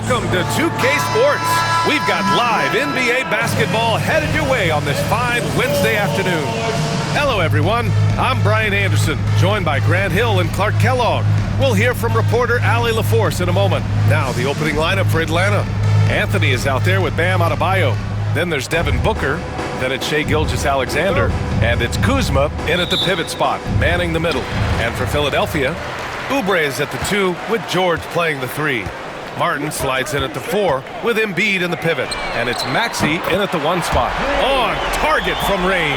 Welcome to 2K Sports. We've got live NBA basketball headed your way on this fine Wednesday afternoon. Hello, everyone. I'm Brian Anderson, joined by Grant Hill and Clark Kellogg. We'll hear from reporter Allie LaForce in a moment. Now, the opening lineup for Atlanta. Anthony is out there with Bam Adebayo. Then there's Devin Booker. Then it's Shai Gilgeous-Alexander. And it's Kuzma in at the pivot spot, manning the middle. And for Philadelphia, Oubre is at the 2 with George playing the 3. Martin slides in at the 4 with Embiid in the pivot. And it's Maxey in at the 1 spot. On target from range.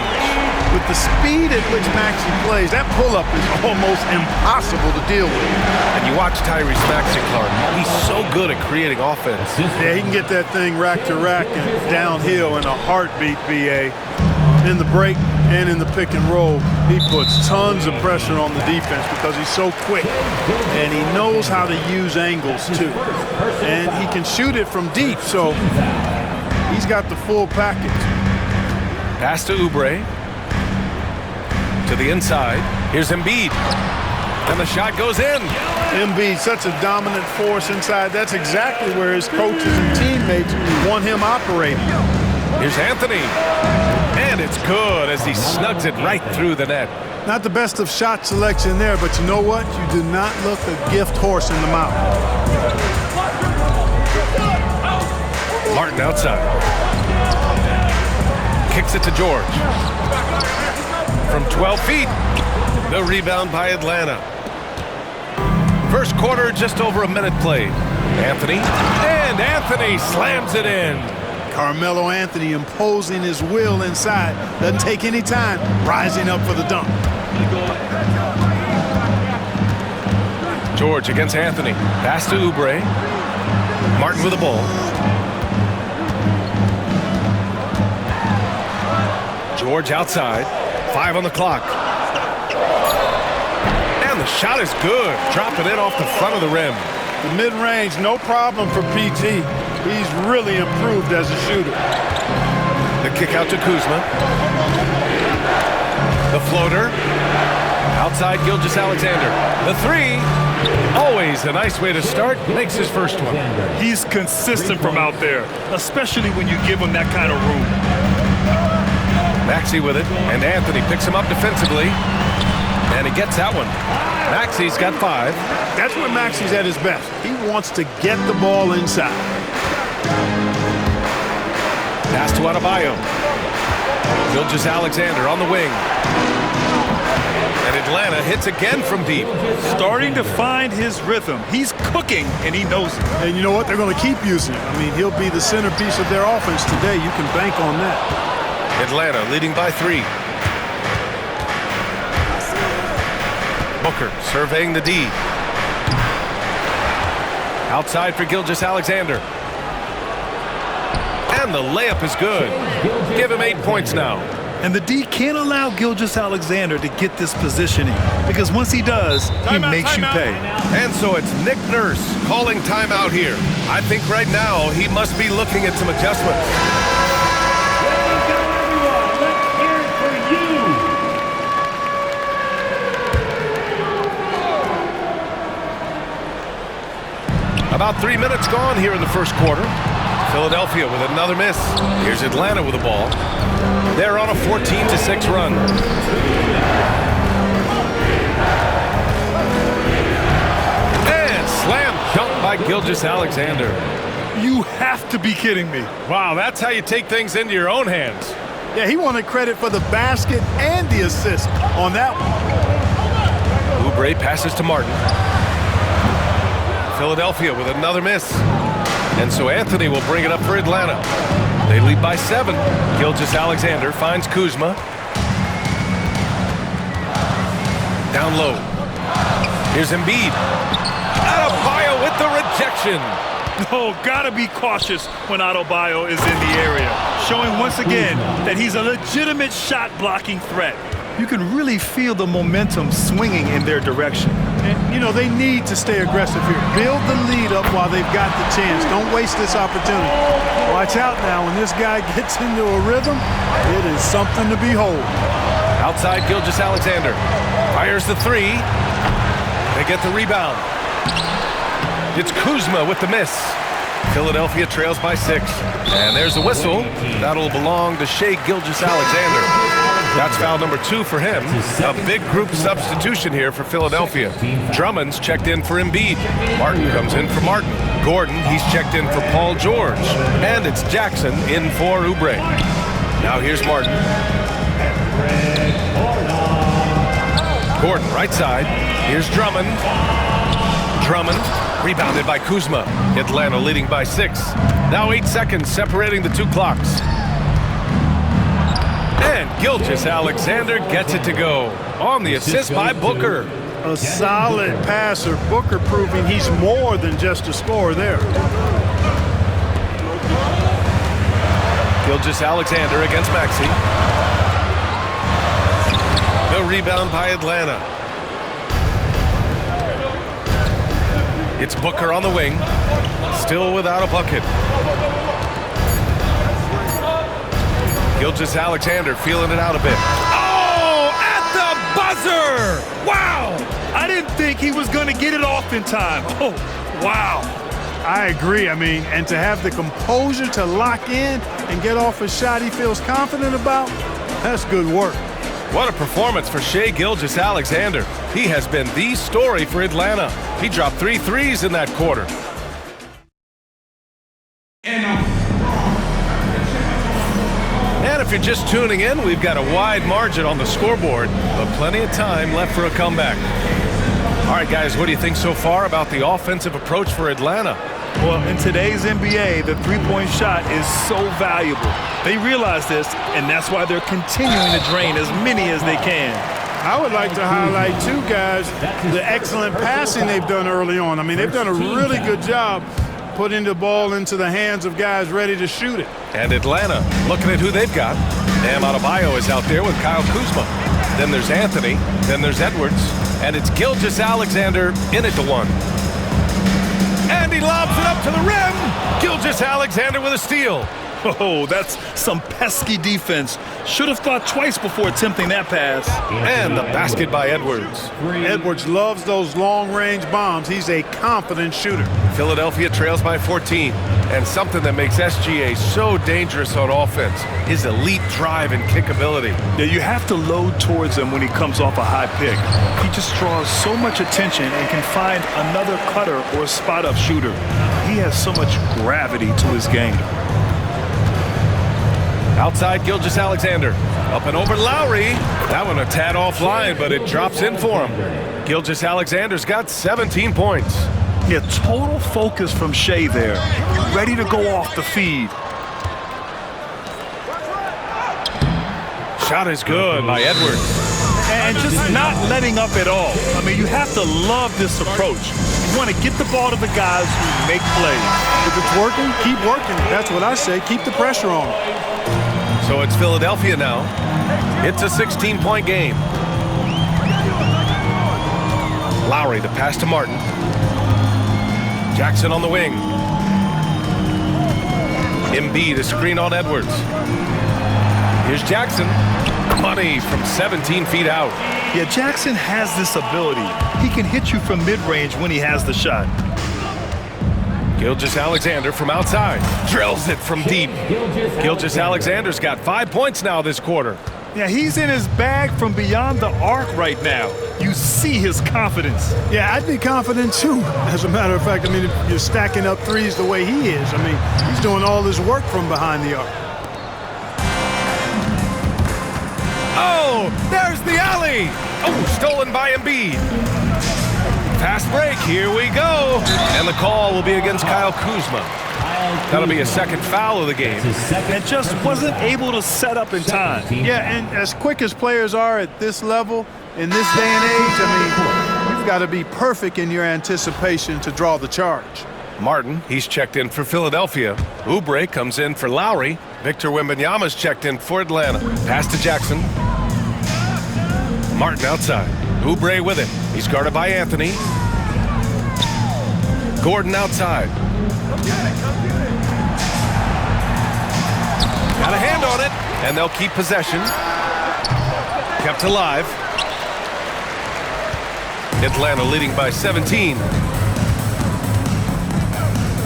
With the speed at which Maxey plays, that pull-up is almost impossible to deal with. And you watch Tyrese Maxey, Clark. He's so good at creating offense. Yeah, he can get that thing rack to rack and downhill in a heartbeat, BA. In the break and in the pick and roll, he puts tons of pressure on the defense because he's so quick. And he knows how to use angles, too. And he can shoot it from deep, so he's got the full package. Pass to Oubre. To the inside. Here's Embiid. And the shot goes in. Embiid, such a dominant force inside. That's exactly where his coaches and teammates want him operating. Here's Anthony. And it's good as he snugs it right through the net. Not the best of shot selection there, but you know what? You do not look a gift horse in the mouth. Martin outside. Kicks it to George. From 12 feet, the rebound by Atlanta. First quarter, just over a minute played. Anthony, and Anthony slams it in. Carmelo Anthony imposing his will inside. Doesn't take any time, rising up for the dunk. George against Anthony. Pass to Oubre. Martin with the ball. George outside. 5 on the clock. And the shot is good. Dropping it off the front of the rim. The mid-range, no problem for PG. He's really improved as a shooter. The kick out to Kuzma. The floater. Outside Gilgeous-Alexander. The 3. Always a nice way to start. Makes his first one. He's consistent from out there, especially when you give him that kind of room. Maxey with it, and Anthony picks him up defensively. And he gets that one. Maxey's got 5. That's when Maxey's at his best. He wants to get the ball inside. Pass to Adebayo. Gilgeous-Alexander on the wing. And Atlanta hits again from deep. Starting to find his rhythm. He's cooking, and he knows it. And you know what? They're going to keep using him. I mean, he'll be the centerpiece of their offense today. You can bank on that. Atlanta leading by 3. Booker surveying the D. Outside for Gilgeous-Alexander. And the layup is good. Give him 8 points now. And the D can't allow Gilgeous-Alexander to get this positioning because once he does, he makes you pay. And so it's Nick Nurse calling timeout here. I think right now he must be looking at some adjustments. About 3 minutes gone here in the first quarter. Philadelphia with another miss. Here's Atlanta with the ball. They're on a 14-6 run. And slam dunk by Gilgeous-Alexander. You have to be kidding me. Wow, that's how you take things into your own hands. Yeah, he wanted credit for the basket and the assist on that one. Oubre passes to Martin. Philadelphia with another miss. And so Anthony will bring it up for Atlanta. They lead by 7. Gilgeous-Alexander finds Kuzma. Down low. Here's Embiid. Adebayo with the rejection. Oh, gotta be cautious when Adebayo is in the area. Showing once again that he's a legitimate shot-blocking threat. You can really feel the momentum swinging in their direction. And, you know, they need to stay aggressive here. Build the lead up while they've got the chance. Don't waste this opportunity. Watch out now. When this guy gets into a rhythm, it is something to behold. Outside Gilgeous-Alexander. Fires the 3. They get the rebound. It's Kuzma with the miss. Philadelphia trails by 6. And there's a whistle. That'll belong to Shai Gilgeous-Alexander. That's foul number 2 for him. A big group substitution here for Philadelphia. Drummond's checked in for Embiid. Martin comes in for Martin. Gordon, he's checked in for Paul George. And it's Jackson in for Oubre. Now here's Martin. Gordon, right side. Here's Drummond. Drummond, rebounded by Kuzma. Atlanta leading by 6. Now 8 seconds separating the 2 clocks. And Gilgeous-Alexander gets it to go on the assist by Booker. A solid passer. Booker proving he's more than just a scorer there. Gilgeous-Alexander against Maxey. The rebound by Atlanta. It's Booker on the wing, still without a bucket. Gilgeous-Alexander feeling it out a bit. Oh, at the buzzer! Wow! I didn't think he was going to get it off in time. Oh, wow. I agree. I mean, and to have the composure to lock in and get off a shot he feels confident about, that's good work. What a performance for Shai Gilgeous-Alexander. He has been the story for Atlanta. He dropped 3 threes in that quarter. And if you're just tuning in, we've got a wide margin on the scoreboard, but plenty of time left for a comeback. All right, guys, what do you think so far about the offensive approach for Atlanta? Well, in today's NBA, the three-point shot is so valuable. They realize this, and that's why they're continuing to drain as many as they can. I would like to highlight, too, guys, the excellent passing they've done early on. I mean, they've done a really good job putting the ball into the hands of guys ready to shoot it. And Atlanta, looking at who they've got. Bam Adebayo is out there with Kyle Kuzma. Then there's Anthony. Then there's Edwards. And it's Gilgeous-Alexander in at the 1. And he lobs it up to the rim. Gilgeous-Alexander with a steal. Oh, that's some pesky defense. Should have thought twice before attempting that pass. And the basket by Edwards. Edwards loves those long-range bombs. He's a confident shooter. Philadelphia trails by 14. And something that makes SGA so dangerous on offense is elite drive and kick ability. Yeah, you have to load towards him when he comes off a high pick. He just draws so much attention and can find another cutter or spot-up shooter. He has so much gravity to his game. Outside Gilgeous-Alexander. Up and over Lowry. That one a tad offline, but it drops in for him. Gilgeous-Alexander's got 17 points. Yeah, total focus from Shai there. Ready to go off the feed. Shot is good by Edwards. And just not letting up at all. I mean, you have to love this approach. You want to get the ball to the guys who make plays. If it's working, keep working. That's what I say. Keep the pressure on them. So it's Philadelphia now. It's a 16-point game. Lowry, the pass to Martin. Jackson on the wing. Embiid, a screen on Edwards. Here's Jackson. Money from 17 feet out. Yeah, Jackson has this ability. He can hit you from mid-range when he has the shot. Gilgeous-Alexander from outside. Drills it from deep. Gilgeous-Alexander's got 5 points now this quarter. Yeah, he's in his bag from beyond the arc right now. You see his confidence. Yeah, I'd be confident too. As a matter of fact, I mean, if you're stacking up threes the way he is, I mean, he's doing all this work from behind the arc. Oh, there's the alley. Oh, stolen by Embiid. Fast break, here we go. And the call will be against Kyle Kuzma. That'll be a second foul of the game. And just wasn't able to set up in time. Yeah, and as quick as players are at this level, in this day and age, I mean, you've got to be perfect in your anticipation to draw the charge. Martin, he's checked in for Philadelphia. Oubre comes in for Lowry. Victor Wembanyama's checked in for Atlanta. Pass to Jackson. Martin outside. Oubre with it. He's guarded by Anthony. Gordon outside. Got a hand on it, and they'll keep possession. Kept alive. Atlanta leading by 17.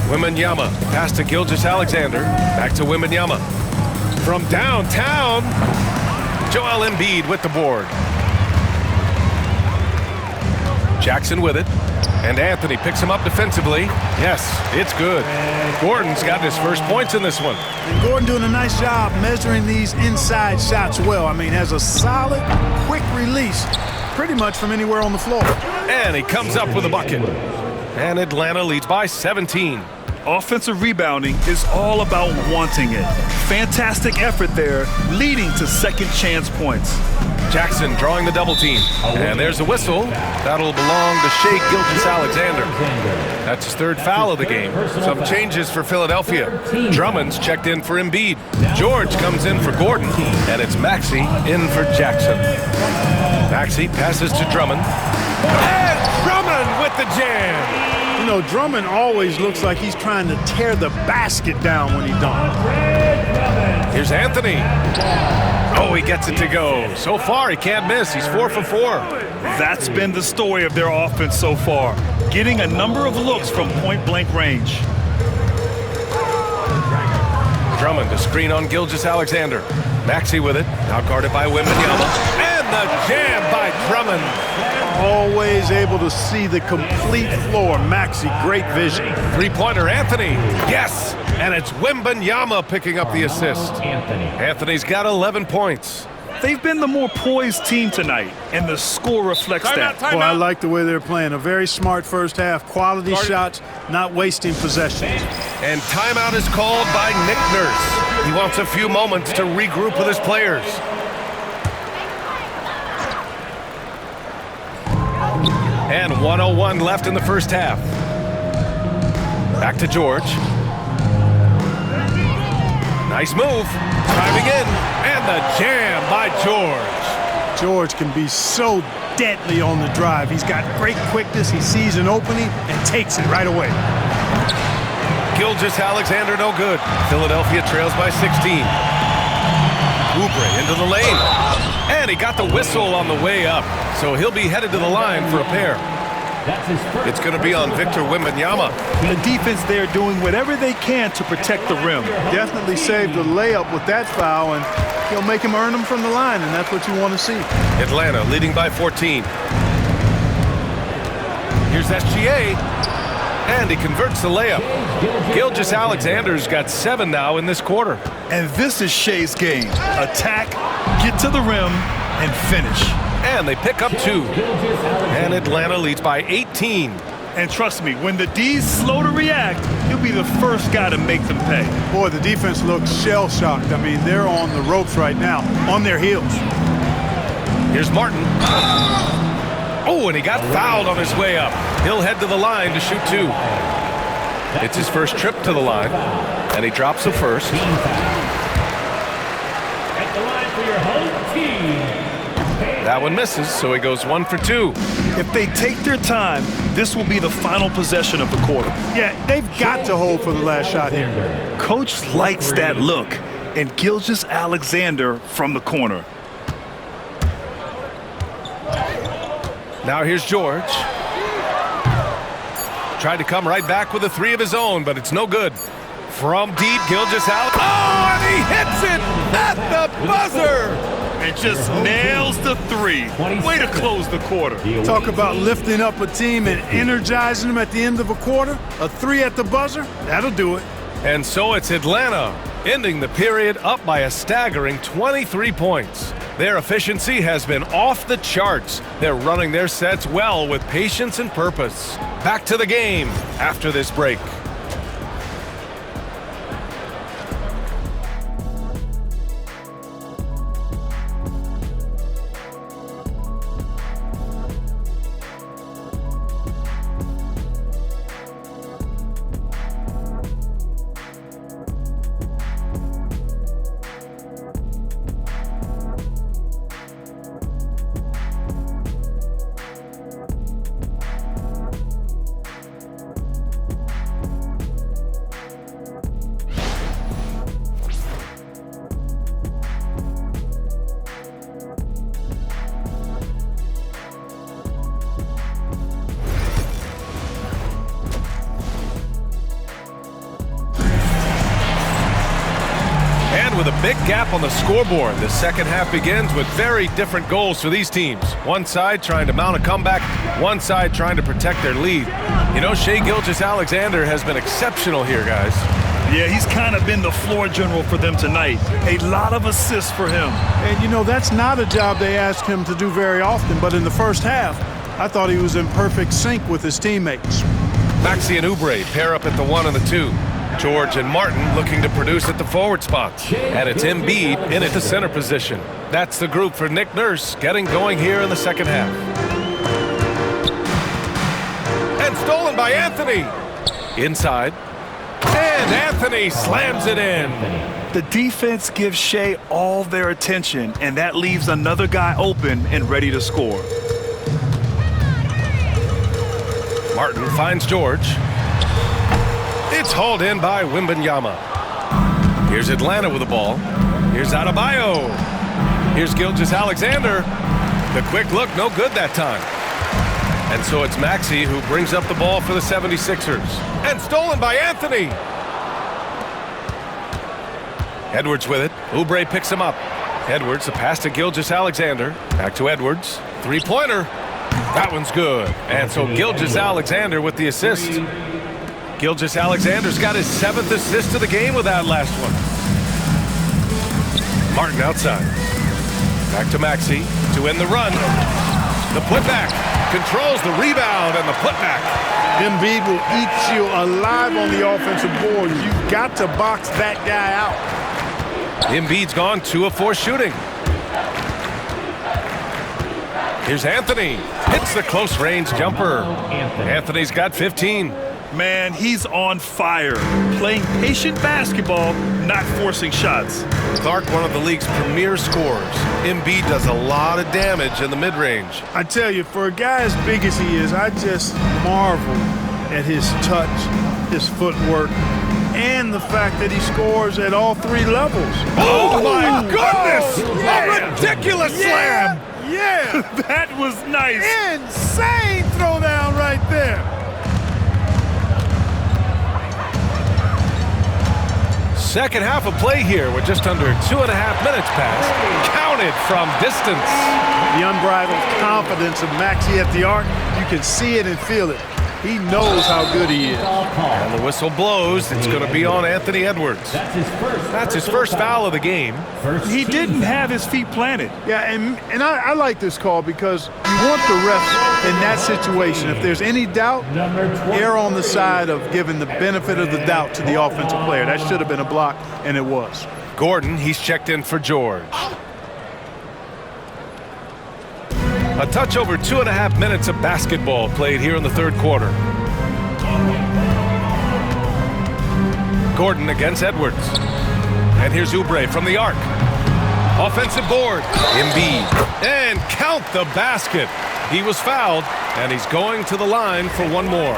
Wembanyama, pass to Gilgeous-Alexander. Back to Wembanyama. From downtown, Joel Embiid with the board. Jackson with it. And Anthony picks him up defensively. Yes, it's good. Gordon's got his first points in this one. And Gordon doing a nice job measuring these inside shots well. I mean, has a solid, quick release pretty much from anywhere on the floor. And he comes up with a bucket. And Atlanta leads by 17. Offensive rebounding is all about wanting it. Fantastic effort there, leading to second chance points. Jackson drawing the double team. And there's a whistle. That'll belong to Shai Gilgeous-Alexander. That's his third foul of the game. Some changes for Philadelphia. Drummond's checked in for Embiid. George comes in for Gordon. And it's Maxey in for Jackson. Maxey passes to Drummond. And Drummond with the jam. You know, Drummond always looks like he's trying to tear the basket down when he dunks. Here's Anthony. Oh, he gets it to go. So far, he can't miss. He's 4 for 4. That's been the story of their offense so far, getting a number of looks from point-blank range. Drummond to screen on Gilgeous-Alexander. Maxey with it, now guarded by Wembanyama. And the jam by Drummond. Always able to see the complete floor. Maxey, great vision. Three-pointer, Anthony. Yes, and it's Wembanyama picking up the assist. Anthony's got 11 points. They've been the more poised team tonight, and the score reflects that. Well, I like the way they're playing. A very smart first half. Quality shots, not wasting possessions. And timeout is called by Nick Nurse. He wants a few moments to regroup with his players. And 1:01 left in the first half. Back to George. Nice move. Driving in. And the jam by George. George can be so deadly on the drive. He's got great quickness. He sees an opening and takes it right away. Gilgeous-Alexander no good. Philadelphia trails by 16. Oubre into the lane. And he got the whistle on the way up. So he'll be headed to the line for a pair. It's going to be on Victor Wembanyama. The defense there doing whatever they can to protect the rim. Definitely saved the layup with that foul, and he'll make him earn them from the line, and that's what you want to see. Atlanta leading by 14. Here's SGA. And he converts the layup. Gilgeous-Alexander's got 7 now in this quarter. And this is Shai's game. Attack, get to the rim, and finish. And they pick up 2. And Atlanta leads by 18. And trust me, when the D's slow to react, he'll be the first guy to make them pay. Boy, the defense looks shell-shocked. I mean, they're on the ropes right now, on their heels. Here's Martin. Oh, and he got fouled on his way up. He'll head to the line to shoot 2. It's his first trip to the line, and he drops the first. At the line for your home team. That one misses, so he goes 1 for 2. If they take their time, this will be the final possession of the quarter. Yeah, they've got to hold for the last shot here. Coach likes that look, and Gilgeous-Alexander from the corner. Now here's George. Tried to come right back with a 3 of his own, but it's no good. From deep, Gilgeous-Alexander. Oh, and he hits it at the buzzer! And just nails the 3. Way to close the quarter. Talk about lifting up a team and energizing them at the end of a quarter. A 3 at the buzzer, that'll do it. And so it's Atlanta, ending the period up by a staggering 23 points. Their efficiency has been off the charts. They're running their sets well with patience and purpose. Back to the game after this break. with a big gap on the scoreboard. The second half begins with very different goals for these teams. One side trying to mount a comeback, one side trying to protect their lead. You know, Shai Gilgeous-Alexander has been exceptional here, guys. Yeah, he's kind of been the floor general for them tonight. A lot of assists for him. And, you know, that's not a job they ask him to do very often, but in the first half, I thought he was in perfect sync with his teammates. Maxey and Oubre pair up at the 1 and the 2. George and Martin looking to produce at the forward spots. And it's Embiid in at the center position. That's the group for Nick Nurse getting going here in the second half. And stolen by Anthony. Inside. And Anthony slams it in. The defense gives Shai all their attention, and that leaves another guy open and ready to score. Martin finds George. It's hauled in by Wembanyama. Here's Atlanta with the ball. Here's Adebayo. Here's Gilgeous-Alexander. The quick look, no good that time. And so it's Maxey who brings up the ball for the 76ers. And stolen by Anthony. Edwards with it. Oubre picks him up. Edwards, a pass to Gilgeous-Alexander. Back to Edwards. Three-pointer. That one's good. And so Gilgeous-Alexander with the assist. Gilgeous-Alexander's got his 7th assist of the game with that last one. Martin outside. Back to Maxey to end the run. The putback. Controls the rebound and the putback. Embiid will eat you alive on the offensive board. You've got to box that guy out. Embiid's gone 2 of 4 shooting. Here's Anthony. Hits the close range jumper. Anthony's got 15. Man, he's on fire. Playing patient basketball, not forcing shots. Clark, one of the league's premier scorers. Embiid does a lot of damage in the mid-range. I tell you, for a guy as big as he is, I just marvel at his touch, his footwork, and the fact that he scores at all 3 levels. Oh, my goodness! A ridiculous slam! Yeah! That was nice. Insane throwdown right there. Second half of play here with just under 2.5 minutes passed. Counted from distance. The unbridled confidence of Maxey at the arc, you can see it and feel it. He knows how good he is. And the whistle blows. It's going to be on Anthony Edwards. That's his first foul of the game. He didn't have his feet planted. Yeah, and I like this call because you want the refs in that situation. If there's any doubt, err on the side of giving the benefit of the doubt to the offensive player. That should have been a block, and it was. Gordon, he's checked in for George. A touch over 2.5 minutes of basketball played here in the third quarter. Gordon against Edwards. And here's Oubre from the arc. Offensive board. Embiid. And count the basket. He was fouled, and he's going to the line for one more.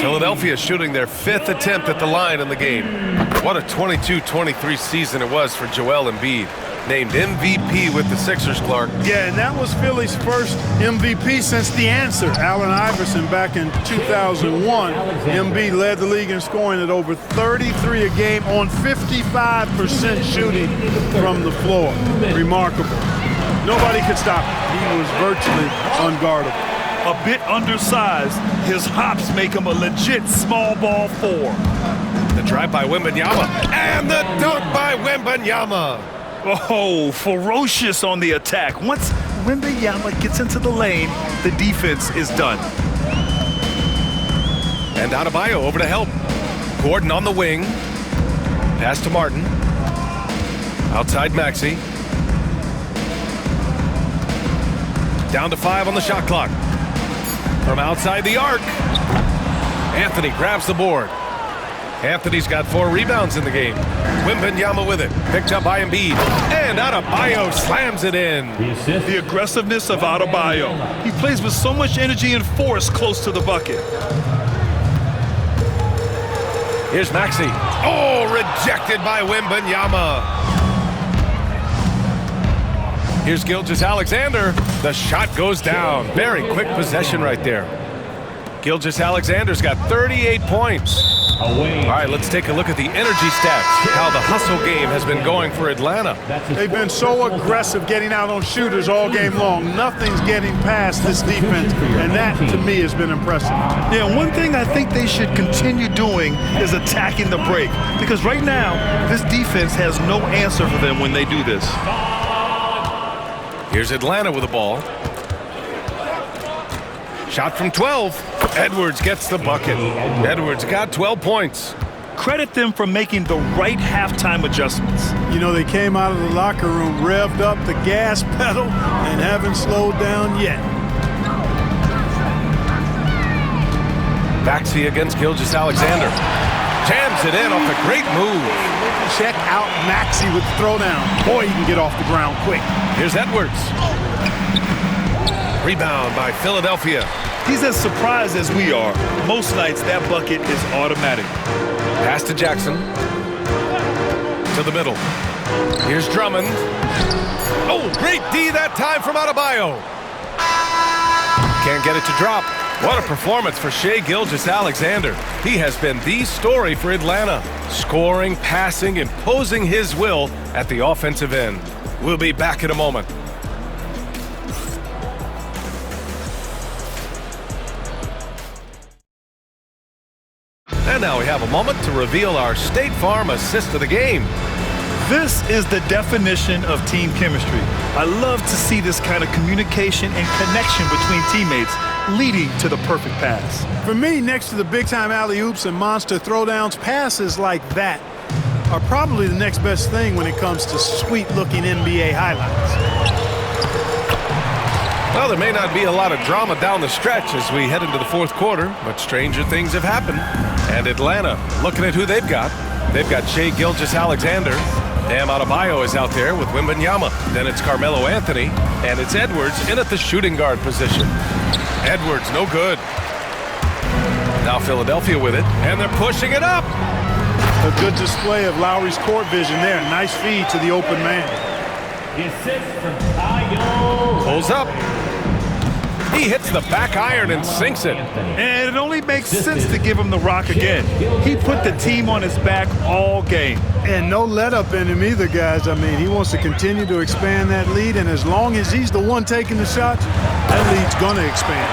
Philadelphia shooting their 5th attempt at the line in the game. What a 22-23 season it was for Joel Embiid. Named MVP with the Sixers, Clark. Yeah, and that was Philly's first MVP since the answer. Allen Iverson back in 2001. Embiid led the league in scoring at over 33 a game on 55% shooting from the floor. Remarkable. Nobody could stop him. He was virtually unguardable. A bit undersized, his hops make him a legit small ball 4. The drive by Wembanyama. And the dunk by Wembanyama. Oh, ferocious on the attack. Once Wembanyama gets into the lane, the defense is done. And Adebayo over to help. Gordon on the wing. Pass to Martin. Outside Maxey. Down to 5 on the shot clock. From outside the arc. Anthony grabs the board. Anthony's got 4 rebounds in the game. Wembanyama with it. Picked up by Embiid. And Adebayo slams it in. The aggressiveness of Adebayo. He plays with so much energy and force close to the bucket. Here's Maxey. Oh, rejected by Wembanyama. Here's Gilgeous-Alexander. The shot goes down. Very quick possession right there. Gilgeous-Alexander's got 38 points. away. All right, let's take a look at the energy stats, how the hustle game has been going for Atlanta. They've been so aggressive getting out on shooters all game long. Nothing's getting past this defense, and that, to me, has been impressive. Yeah, one thing I think they should continue doing is attacking the break, because right now, this defense has no answer for them when they do this. Here's Atlanta with the ball. Shot from 12. Edwards gets the bucket. Edwards got 12 points. Credit them for making the right halftime adjustments. You know, they came out of the locker room, revved up the gas pedal, and haven't slowed down yet. Baxi against Gilgeous-Alexander. Jams it in off a great move. Check out Maxey with the throwdown. Boy, he can get off the ground quick. Here's Edwards. Rebound by Philadelphia. He's as surprised as we are. Most nights, that bucket is automatic. Pass to Jackson. To the middle. Here's Drummond. Oh, great D that time from Adebayo. Can't get it to drop. What a performance for Shai Gilgeous-Alexander. He has been the story for Atlanta. Scoring, passing, imposing his will at the offensive end. We'll be back in a moment. And now we have a moment to reveal our State Farm assist of the game. This is the definition of team chemistry. I love to see this kind of communication and connection between teammates leading to the perfect pass. For me, next to the big-time alley-oops and monster throwdowns, passes like that are probably the next best thing when it comes to sweet-looking NBA highlights. Well, there may not be a lot of drama down the stretch as we head into the fourth quarter, but stranger things have happened. And Atlanta, looking at who they've got Shai Gilgeous-Alexander. Bam Adebayo is out there with Wembanyama. Then it's Carmelo Anthony, and it's Edwards in at the shooting guard position. Edwards, no good. Now Philadelphia with it, and they're pushing it up. A good display of Lowry's court vision there. Nice feed to the open man. The assist from Tayo. Pulls up. He hits the back iron and sinks it. And it only makes sense to give him the rock again. He put the team on his back all game. And no let up in him either, guys. I mean, he wants to continue to expand that lead, and as long as he's the one taking the shots, that lead's going to expand.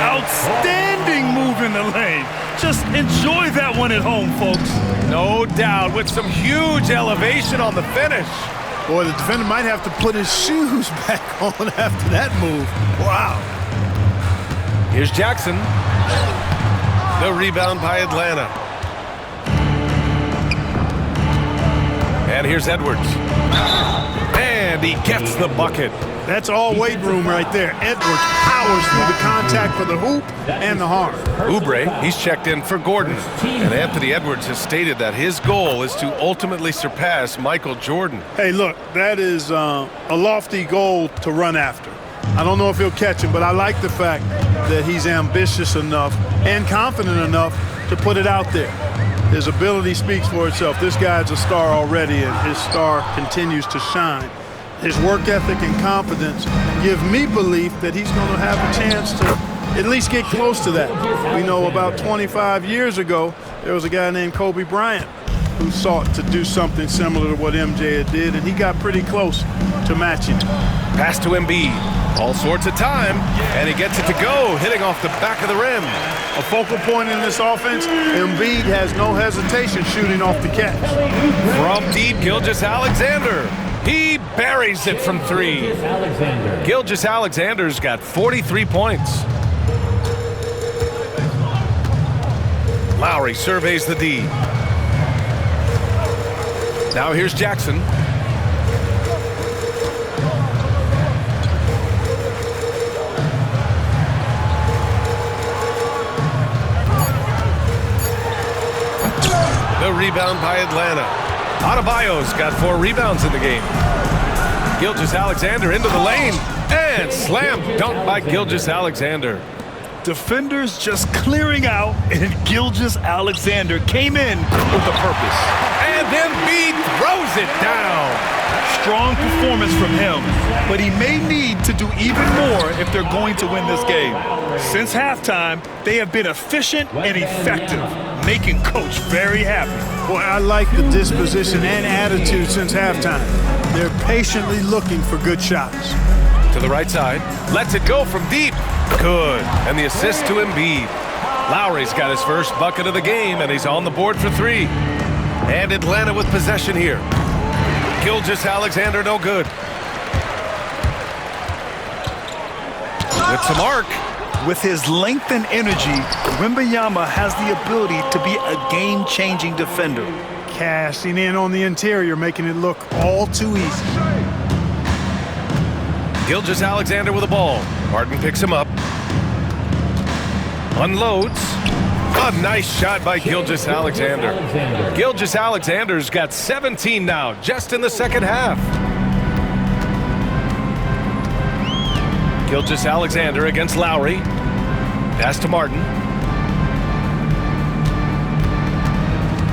Outstanding move in the lane. Just enjoy that one at home, folks. No doubt, with some huge elevation on the finish. Boy, the defender might have to put his shoes back on after that move. Wow. Here's Jackson. The rebound by Atlanta. And here's Edwards. And he gets the bucket. That's all weight room right there. Edwards powers through the contact for the hoop and the harm. Oubre, he's checked in for Gordon. And Anthony Edwards has stated that his goal is to ultimately surpass Michael Jordan. Hey, look, that is a lofty goal to run after. I don't know if he'll catch him, but I like the fact that he's ambitious enough and confident enough to put it out there. His ability speaks for itself. This guy's a star already, and his star continues to shine. His work ethic and confidence give me belief that he's going to have a chance to at least get close to that. We know about 25 years ago, there was a guy named Kobe Bryant who sought to do something similar to what MJ did, and he got pretty close to matching it. Pass to Embiid. All sorts of time, and he gets it to go, hitting off the back of the rim. A focal point in this offense, Embiid has no hesitation shooting off the catch. From deep, Gilgeous-Alexander. He buries it from three. Gilgeous-Alexander's got 43 points. Lowry surveys the D. Now here's Jackson. The rebound by Atlanta. Adebayo's got 4 rebounds in the game. Gilgeous-Alexander into the lane, and slam dunk by Gilgeous-Alexander. Defenders just clearing out, and Gilgeous-Alexander came in with a purpose. And Embiid throws it down. strong performance from him, but he may need to do even more if they're going to win this game. Since halftime, they have been efficient and effective, making Coach very happy. Boy, I like the disposition and attitude since halftime. They're patiently looking for good shots. To the right side, lets it go from deep. Good. And the assist to Embiid. Lowry's got his first bucket of the game, and he's on the board for 3. And Atlanta with possession here. Gilgeous-Alexander no good. It's a mark. With his length and energy, Wembanyama has the ability to be a game-changing defender. Cashing in on the interior, making it look all too easy. Gilgeous-Alexander with the ball. Martin picks him up. Unloads. A nice shot by Gilgeous-Alexander. Gilgeous-Alexander's got 17 now, just in the second half. Gilgeous-Alexander against Lowry. Pass to Martin.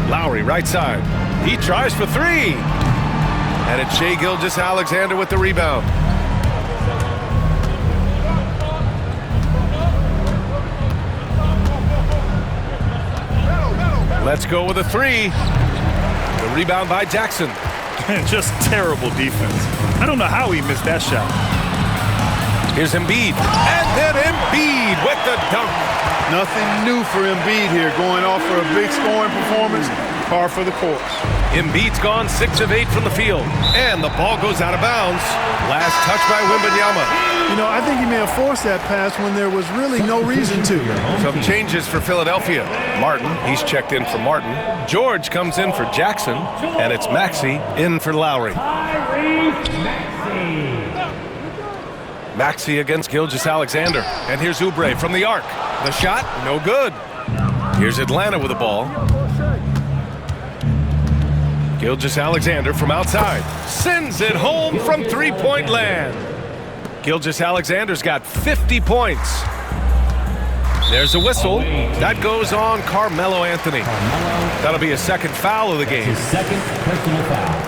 Lowry, right side. He tries for 3. And it's Shai Gilgeous-Alexander with the rebound. Let's go with a 3. The rebound by Jackson. Just terrible defense. I don't know how he missed that shot. Here's Embiid. And then Embiid with the dunk. Nothing new for Embiid here, going off for a big scoring performance, par for the course. Embiid's gone 6 of 8 from the field. And the ball goes out of bounds. Last touch by Wembanyama. You know, I think he may have forced that pass when there was really no reason to. Some changes for Philadelphia. Martin, he's checked in for Martin. George comes in for Jackson. And it's Maxey in for Lowry. Maxey against Gilgeous-Alexander. And here's Oubre from the arc. The shot, no good. Here's Atlanta with the ball. Gilgeous-Alexander from outside. Sends it home from three-point land. Gilgeous-Alexander's got 50 points. There's a whistle. That goes on Carmelo Anthony. That'll be a second foul of the game. His second personal foul.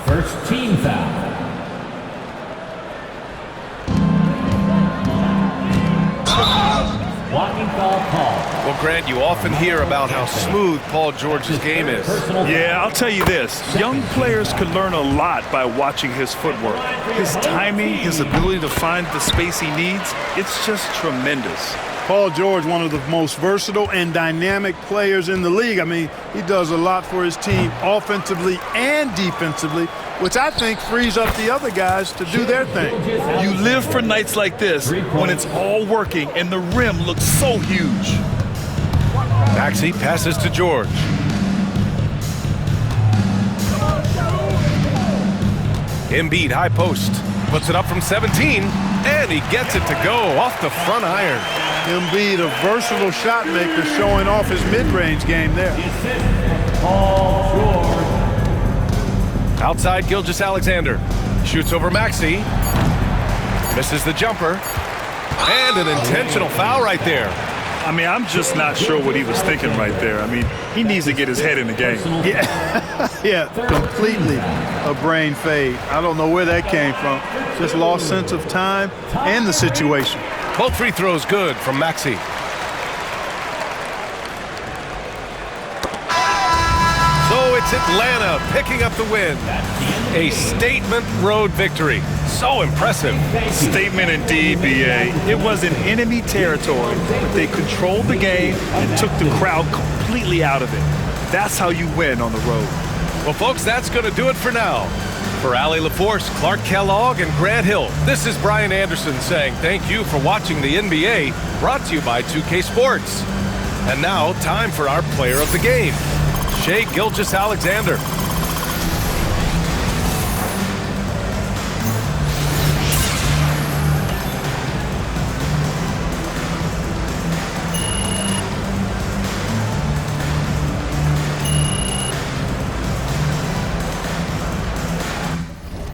First team foul. Blocking foul call. Well, Grant, you often hear about how smooth Paul George's game is. Yeah, I'll tell you this. Young players could learn a lot by watching his footwork. His timing, his ability to find the space he needs, it's just tremendous. Paul George, one of the most versatile and dynamic players in the league. I mean, he does a lot for his team offensively and defensively, which I think frees up the other guys to do their thing. You live for nights like this when it's all working and the rim looks so huge. Maxey passes to George. Embiid, high post. Puts it up from 17, and he gets it to go off the front iron. Embiid, a versatile shot maker, showing off his mid-range game there. Paul George. Outside Gilgeous-Alexander. Shoots over Maxey. Misses the jumper. And an intentional foul right there. I mean, I'm just not sure what he was thinking right there. I mean, he needs to get his head in the game. Yeah, completely a brain fade. I don't know where that came from. Just lost sense of time and the situation. Both free throws good from Maxey. So it's Atlanta picking up the win. A statement road victory. So impressive. Statement indeed, B.A. It was in enemy territory, but they controlled the game and took the crowd completely out of it. That's how you win on the road. Well, folks, that's going to do it for now. For Allie LaForce, Clark Kellogg, and Grant Hill, this is Brian Anderson saying thank you for watching the NBA, brought to you by 2K Sports. And now, time for our player of the game, Shai Gilgeous-Alexander.